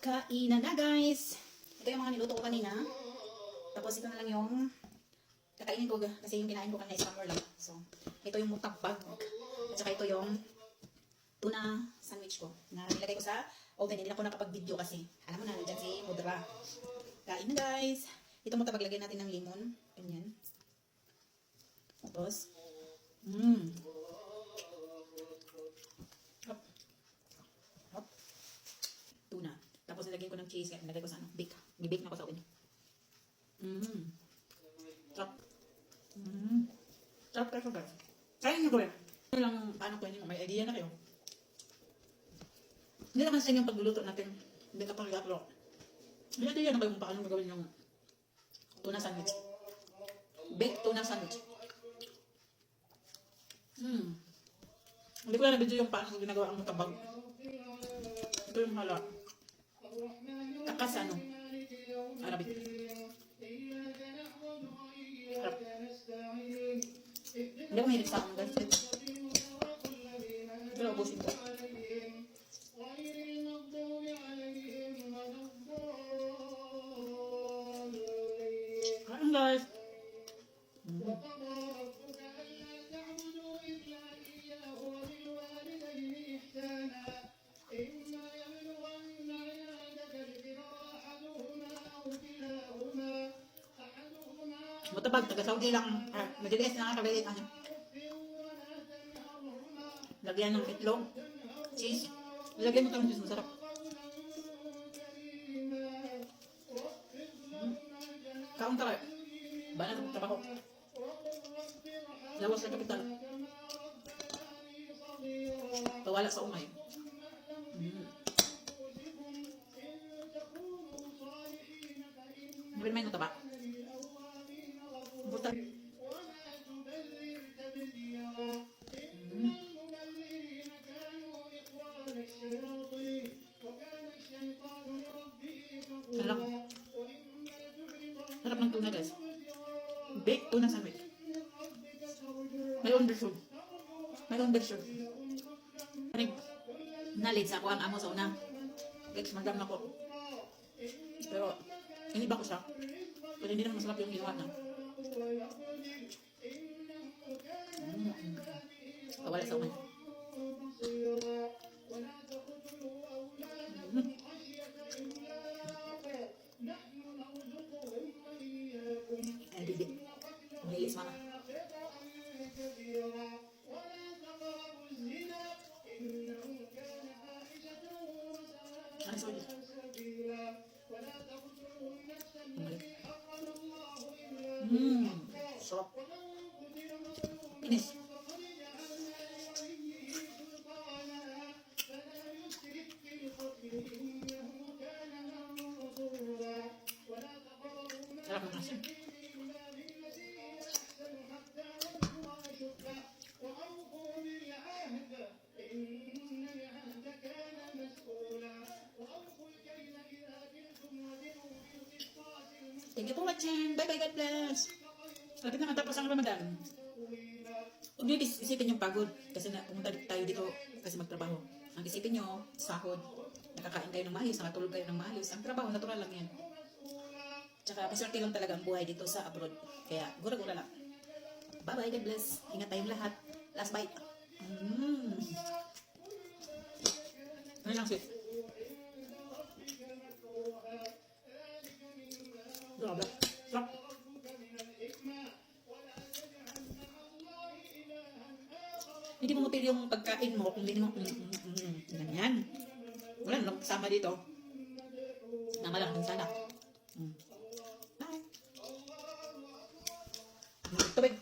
Kainan na guys. Ito yung mga niluto ko kanina. Tapos ito na lang yung kakainin ko kasi yung kinain ko kanina is summer lang. So, ito yung mutagbag. At saka ito yung tuna sandwich ko na nilagay ko sa oven. Hindi na ako nakapag-video kasi alam mo na, dyan si Mudra. Kain na guys. Ito mutabag, lagyan natin ng limon. Ganyan. Tapos, hop. Hop. Tuna. Tapos nilagyan ko ng cheese. Kaya nilagay ko sa ano, bake. Bibake na ako sa oven. Sarap. Sarap kayo guys. Kain nyo gawin. Ano lang, paano ko yun, may idea na kayo. Hindi naman sa inyong pagluluto natin. Hindi ka pang gatlo. May idea na kayo kung paano gagawin yung tuna sandwich. Baked tuna sandwich. Hindi ko na na-video yung paano ginagawa ang mutabag. Ito yung hala. Takas ano. Arabic. Harap. Hindi ako mahilig sa akin guys. Pero ubusin ko. Kain guys. Mutabag, taga-Saudi lang. Madilis na nga kabili. Lagyan ng itlog, cheese. Lagyan mo ito ng cheese, masarap. Kaunta kayo. Bana sa pagtrabaho. Lawas sa kapital. Pawala sa umay. Hindi may nutaba. Buta. Sarap. Sarap ng tuna guys. Baked tuna sandwich. May own version. May own version. Nalit sa ako ang amo sa una. Guys, magdam na ko. Pero, iniba ko siya. Pero hindi naman masarap yung ginawa na. Pawala sa umay. Ay, bibi. Mahilis mana. Ay, sorry. Sarap. Finish. Sarap ng asin. Thank you for watching. Bye bye, God bless. Lagi na matapos ang Ramadan. Huwag niyo isipin yung pagod kasi na pumunta tayo dito kasi magtrabaho. Ang isipin nyo, sahod, nakakain kayo ng maayos, nakatulog kayo ng maayos. Ang trabaho, natural lang yan. Tsaka paswerte lang talaga ang buhay dito sa abroad. Kaya gura-gura lang. Bye bye, God bless. Ingat tayong lahat. Last bite. Ano lang sweet? Grabe. Sarap. Hindi mo mapili yung pagkain mo kung hindi mo ganyan. Wala nang kasama dito. Nama lang sana. Bye. Tubig.